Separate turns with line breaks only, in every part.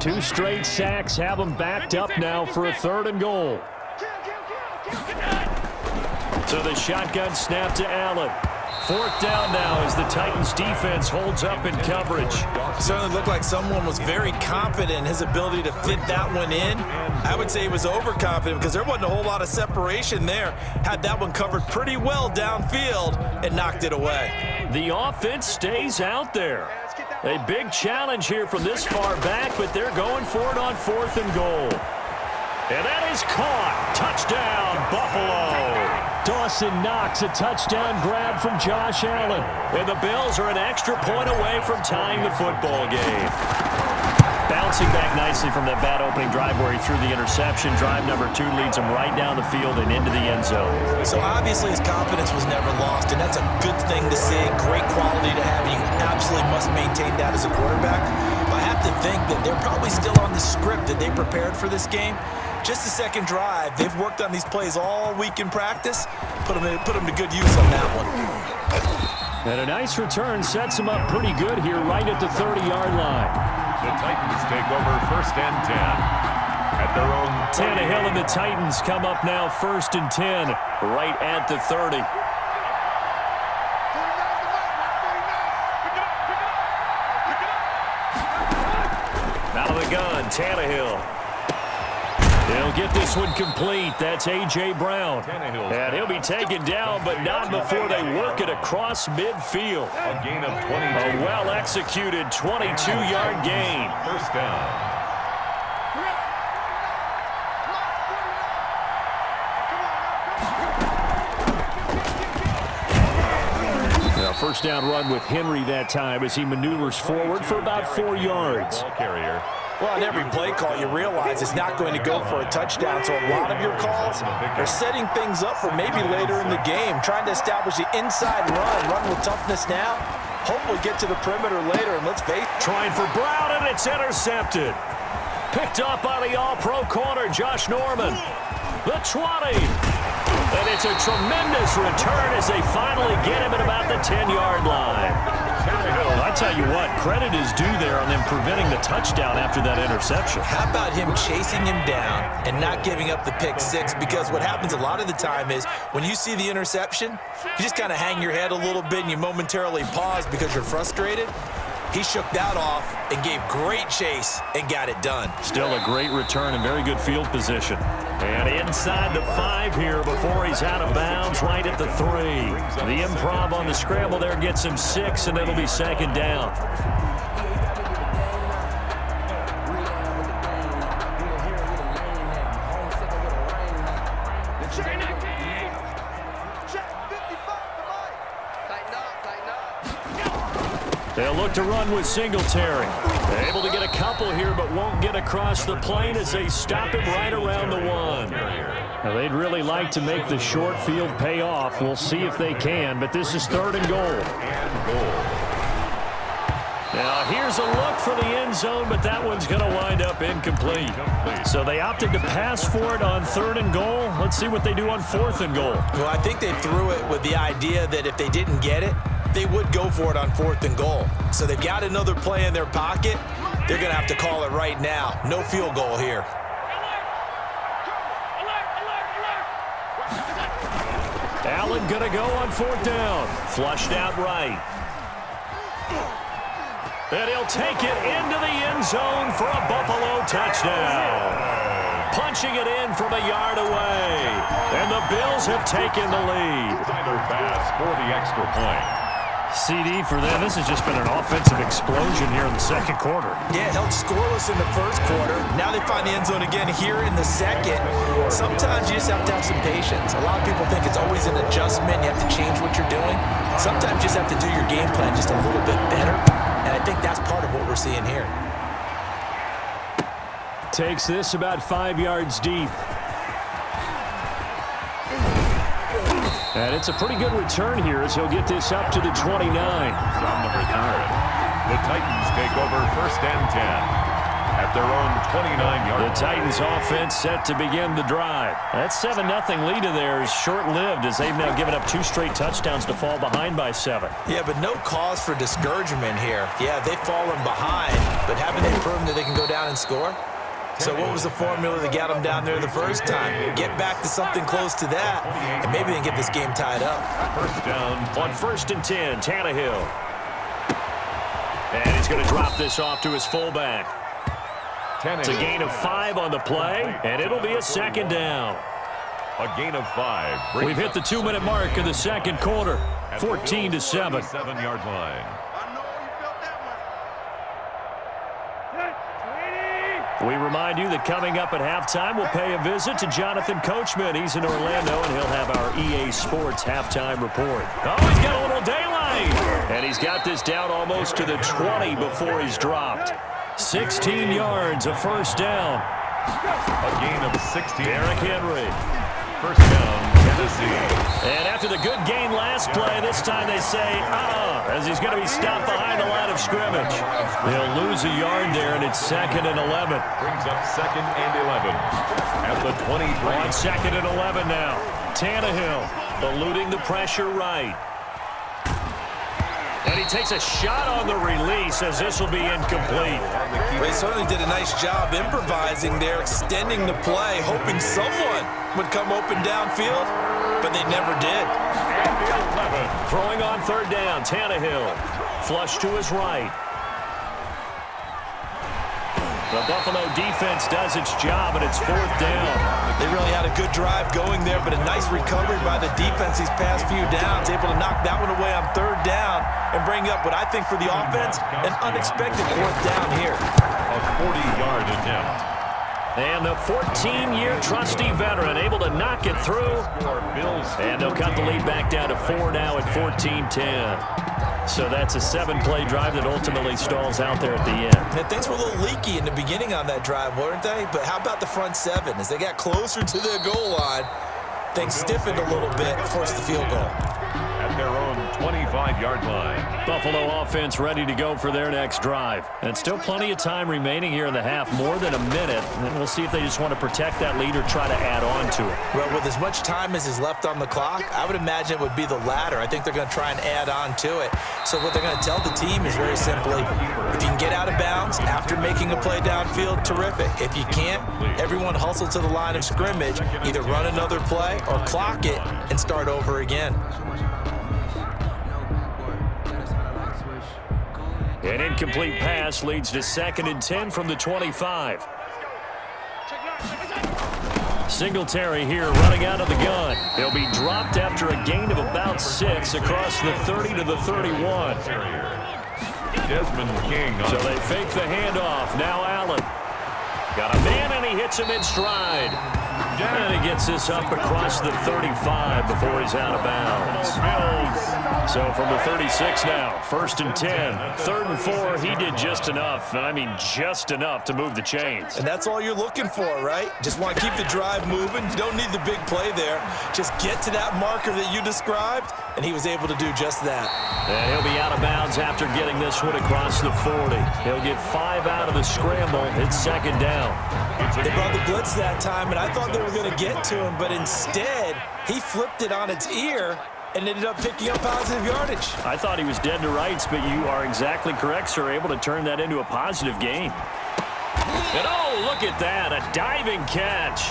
2 straight sacks have them backed up now for a 3rd and goal. So the shotgun snap to Allen. 4th down now as the Titans defense holds up in coverage.
Certainly looked like someone was very confident in his ability to fit that one in. I would say he was overconfident because there wasn't a whole lot of separation there. Had that one covered pretty well downfield and knocked it away.
The offense stays out there. A big challenge here from this far back, but they're going for it on 4th and goal. And that is caught. Touchdown, Buffalo. Dawson Knox, a touchdown grab from Josh Allen. And the Bills are an extra point away from tying the football game. Bouncing back nicely from that bad opening drive where he threw the interception. Drive number 2 leads him right down the field and into the end zone.
So obviously his confidence was never lost, and that's a good thing to see. Great quality to have. You absolutely must maintain that as a quarterback. But I have to think that they're probably still on the script that they prepared for this game. Just the second drive. They've worked on these plays all week in practice. Put them to good use on that one.
And a nice return sets him up pretty good here right at the 30-yard line.
The Titans take over 1st and 10 at their own.
Tannehill and the Titans come up now 1st and 10 right at the 30. Out of the gun, Tannehill. He'll get this one complete. That's A.J. Brown. And he'll be taken down, but not before they work it across midfield.
A gain of 22.
A well-executed 22-yard gain.
1st down.
Now, 1st down run with Henry that time as he maneuvers forward for about 4 yards.
Ball carrier.
Well, on every play call, you realize it's not going to go for a touchdown. So a lot of your calls are setting things up for maybe later in the game, trying to establish the inside run with toughness now. Hopefully get to the perimeter later, and let's face it.
Trying for Brown, and it's intercepted. Picked up by the all-pro corner, Josh Norman. The 20. And it's a tremendous return as they finally get him at about the 10-yard line. I tell you what, credit is due there on them preventing the touchdown after that interception.
How about him chasing him down and not giving up the pick 6? Because what happens a lot of the time is when you see the interception, you just kind of hang your head a little bit and you momentarily pause because you're frustrated. He shook that off and gave great chase and got it done.
Still a great return and very good field position. And inside the 5 here before he's out of bounds right at the 3. The improv on the scramble there gets him 6, and it'll be 2nd down. They'll look to run with Singletary. They're able to get a couple here, but won't get across the plane as they stop him right around the 1. Now, they'd really like to make the short field pay off. We'll see if they can, but this is 3rd and goal. Now, here's a look for the end zone, but that one's going to wind up incomplete. So they opted to pass for it on 3rd and goal. Let's see what they do on 4th and goal.
Well, I think they threw it with the idea that if they didn't get it, they would go for it on 4th and goal. So they've got another play in their pocket. They're going to have to call it right now. No field goal here.
Allen going to go on 4th down. Flushed out right. And he'll take it into the end zone for a Buffalo touchdown. Punching it in from a yard away. And the Bills have taken the lead.
Final pass for the extra point.
CD for them. This has just been an offensive explosion here in the 2nd quarter.
Yeah, held scoreless in the 1st quarter. Now they find the end zone again here in the 2nd. Sometimes you just have to have some patience. A lot of people think it's always an adjustment. You have to change what you're doing. Sometimes you just have to do your game plan just a little bit better. And I think that's part of what we're seeing here.
Takes this about 5 yards deep. And it's a pretty good return here as he'll get this up to the 29.
On the return, the Titans take over 1st and 10 at at their own 29-yard line.
The Titans offense set to begin the drive. That 7-0 lead of theirs short-lived as they've now given up 2 straight touchdowns to fall behind by 7.
Yeah, but no cause for discouragement here. Yeah, they've fallen behind, but haven't they proven that they can go down and score? So what was the formula that got them down there the first time? Get back to something close to that, and maybe they can get this game tied up.
First down.
On 1st and 10, Tannehill. And he's going to drop this off to his fullback. It's a gain of 5 on the play, and it'll be a 2nd down.
A gain of 5.
We've hit the 2-minute mark in the 2nd quarter, 14-7.
7-yard line.
We remind you that coming up at halftime, we'll pay a visit to Jonathan Coachman. He's in Orlando, and he'll have our EA Sports halftime report. Oh, he's got a little daylight. And he's got this down almost to the 20 before he's dropped. 16 yards, a 1st down.
A gain of 16.
Derrick Henry.
First down, Tennessee.
And after the good gain last play, this time they say, as he's going to be stopped behind the line of scrimmage. They'll lose a yard there, and it's 2nd and 11.
Brings up 2nd and 11. At the 23.
On 2nd and 11 now. Tannehill eluding the pressure right. And he takes a shot on the release as this will be incomplete.
They certainly did a nice job improvising there, extending the play, hoping someone would come open downfield, but they never did.
Throwing on 3rd down, Tannehill. Flush to his right. The Buffalo defense does its job, and it's 4th down.
They really had a good drive going there, but a nice recovery by the defense these past few downs, able to knock that one away on 3rd down and bring up what I think for the offense, an unexpected 4th down here.
A 40-yard attempt.
And the 14-year trusty veteran able to knock it through. And they'll cut the lead back down to 4 now at 14-10. So that's a 7-play drive that ultimately stalls out there at the end.
And things were a little leaky in the beginning on that drive, weren't they? But how about the front 7? As they got closer to their goal line, things stiffened a little bit, forced the field goal.
At their own 25-yard line.
Buffalo offense ready to go for their next drive. And still plenty of time remaining here in the half, more than a minute. And we'll see if they just want to protect that lead or try to add on to it.
Well, with as much time as is left on the clock, I would imagine it would be the latter. I think they're going to try and add on to it. So what they're going to tell the team is very simply, if you can get out of bounds after making a play downfield, terrific. If you can't, everyone hustle to the line of scrimmage, either run another play or clock it and start over again.
An incomplete pass leads to 2nd and 10 from the 25. Singletary here running out of the gun. He'll be dropped after a gain of about 6 across the 30 to the 31.
Desmond King.
So they fake the handoff. Now Allen. Got a man, and he hits him in stride. And he gets this up across the 35 before he's out of bounds. So from the 36 now, 1st and 10, 3rd and 4, he did just enough. I mean, just enough to move the chains.
And that's all you're looking for, right? Just want to keep the drive moving. You don't need the big play there. Just get to that marker that you described, and he was able to do just that.
And he'll be out of bounds after getting this one across the 40. He'll get 5 out of the scramble. It's 2nd down.
They brought the blitz that time, and I thought they were going to get to him, but instead, he flipped it on its ear and ended up picking up positive yardage.
I thought he was dead to rights, but you are exactly correct, sir, able to turn that into a positive gain. And oh, look at that, a diving catch.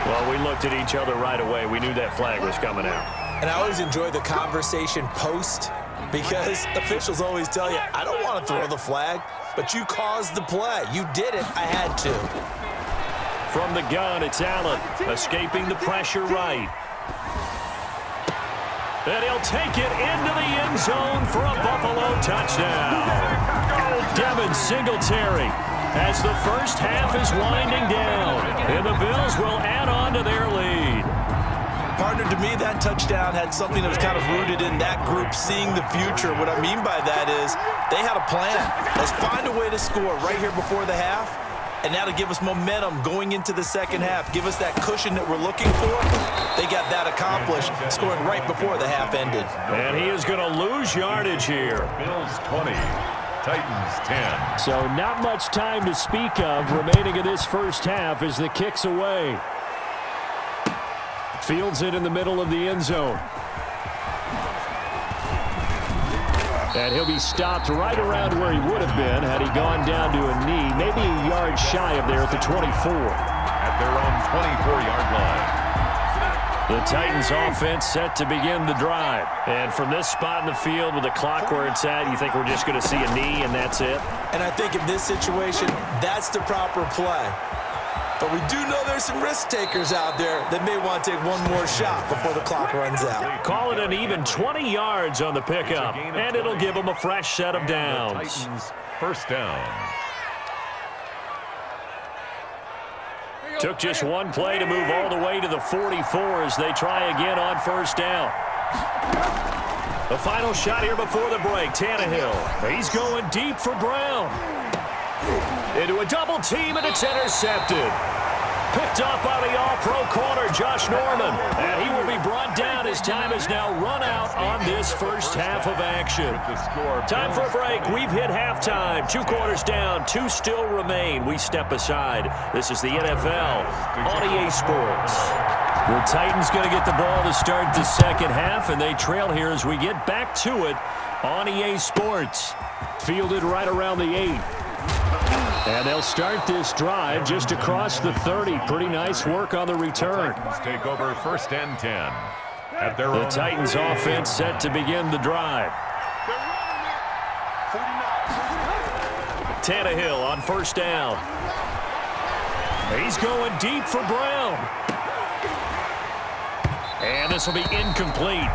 Well, we looked at each other right away. We knew that flag was coming out.
And I always enjoy the conversation post, because officials always tell you, I don't want to throw the flag, but you caused the play. You did it. I had to.
From the gun, it's Allen, escaping the pressure right. And he'll take it into the end zone for a Buffalo touchdown. Devin Singletary as the first half is winding down. And the Bills will add on to their lead.
Partner, to me, that touchdown had something that was kind of rooted in that group seeing the future. What I mean by that is they had a plan. Let's find a way to score right here before the half. And that'll give us momentum going into the second half. Give us that cushion that we're looking for. They got that accomplished, scoring right before the half ended.
And he is going to lose yardage here.
Bills 20, Titans 10.
So not much time to speak of remaining in this first half as the kick's away. Fields it in the middle of the end zone. And he'll be stopped right around where he would have been had he gone down to a knee, maybe a yard shy of there at the 24.
At their own 24-yard line.
The Titans offense set to begin the drive. And from this spot in the field with the clock where it's at, you think we're just going to see a knee and that's it?
And I think in this situation, that's the proper play. But we do know there's some risk takers out there that may want to take one more shot before the clock runs out.
Call it an even 20 yards on the pickup, and it'll give them a fresh set of downs.
Titans first down.
Took just one play to move all the way to the 44 as they try again on first down. The final shot here before the break, Tannehill. He's going deep for Brown. Into a double team, and it's intercepted. Picked up by the all-pro corner, Josh Norman. And he will be brought down as time has now run out on this first half of action. Time for a break. We've hit halftime. 2 quarters down, 2 still remain. We step aside. This is the NFL on EA Sports. The Titans going to get the ball to start the second half, and they trail here as we get back to it on EA Sports. Fielded right around the 8. And they'll start this drive just across the 30. Pretty nice work on the return.
Titans take over first and 10. At their
The
own
Titans offense set to begin the drive. Tannehill on first down. He's going deep for Brown. And this will be incomplete.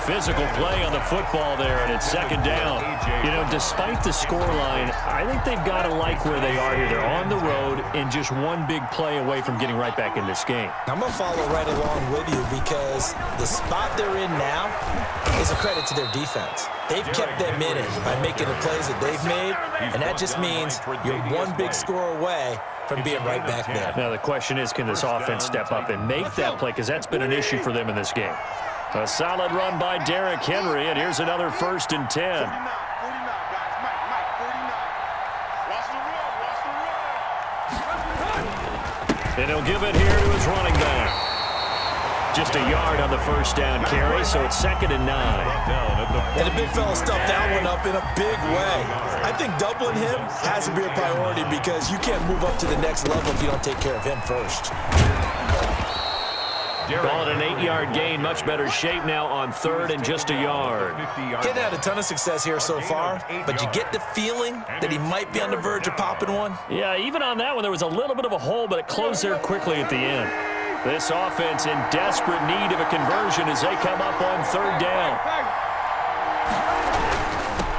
Physical play on the football there, and it's second down. You know, despite the scoreline, I think they've got to like where they are here. They're on the road and just one big play away from getting right back in this game.
I'm going to follow right along with you because the spot they're in now is a credit to their defense. They've kept them in it by making the plays that they've made, and that just means you're one big score away from being right back there.
Now, the question is, can this offense step up and make that play? Because that's been an issue for them in this game. A solid run by Derrick Henry, and here's another first and 10. And he'll give it here to his running back. Just a yard on the first down carry, so it's second and 9.
And the big fella stuffed that one up in a big way. I think doubling him has to be a priority because you can't move up to the next level if you don't take care of him first.
Call it an 8-yard gain. Much better shape now on third and just a yard.
Hadn't had a ton of success here so far, but you get the feeling that he might be on the verge of popping one.
Yeah, even on that one, there was a little bit of a hole, but it closed there quickly at the end. This offense in desperate need of a conversion as they come up on third down.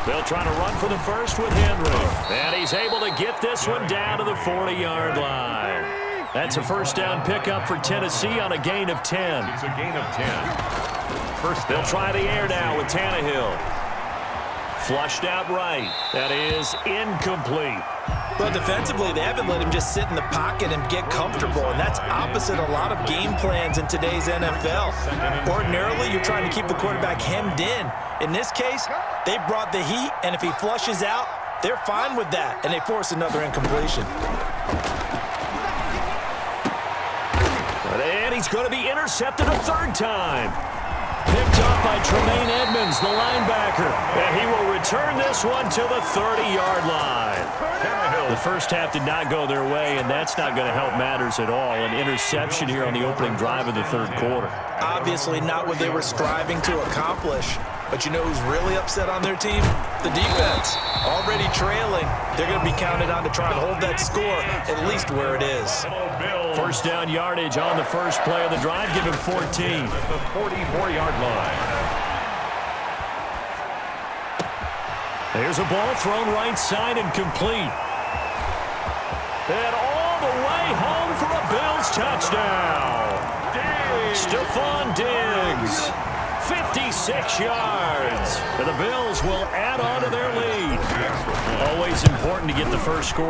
They'll try to run for the first with Henry. And he's able to get this one down to the 40-yard line. That's a first down pickup for Tennessee on a gain of 10.
It's a gain of 10. First
They'll try the air now with Tannehill. Flushed out right. That is incomplete.
But defensively, they haven't let him just sit in the pocket and get comfortable, and that's opposite a lot of game plans in today's NFL. Ordinarily, you're trying to keep the quarterback hemmed in. In this case, they brought the heat, and if he flushes out, they're fine with that, and they force another incompletion.
And he's going to be intercepted a third time. Picked up by Tremaine Edmonds, the linebacker. And he will return this one to the 30-yard line. The first half did not go their way, and that's not going to help matters at all. An interception here on the opening drive of the third quarter.
Obviously not what they were striving to accomplish. But you know who's really upset on their team? The defense. Already trailing. They're going to be counted on to try and hold that score at least where it is.
First down yardage on the first play of the drive. Give him 14.
At the 44-yard line.
There's a ball thrown right side and complete. And all the way home for a Bills touchdown. Stephon Diggs. 56 yards. And the Bills will add on to their lead. Always important to get the first score.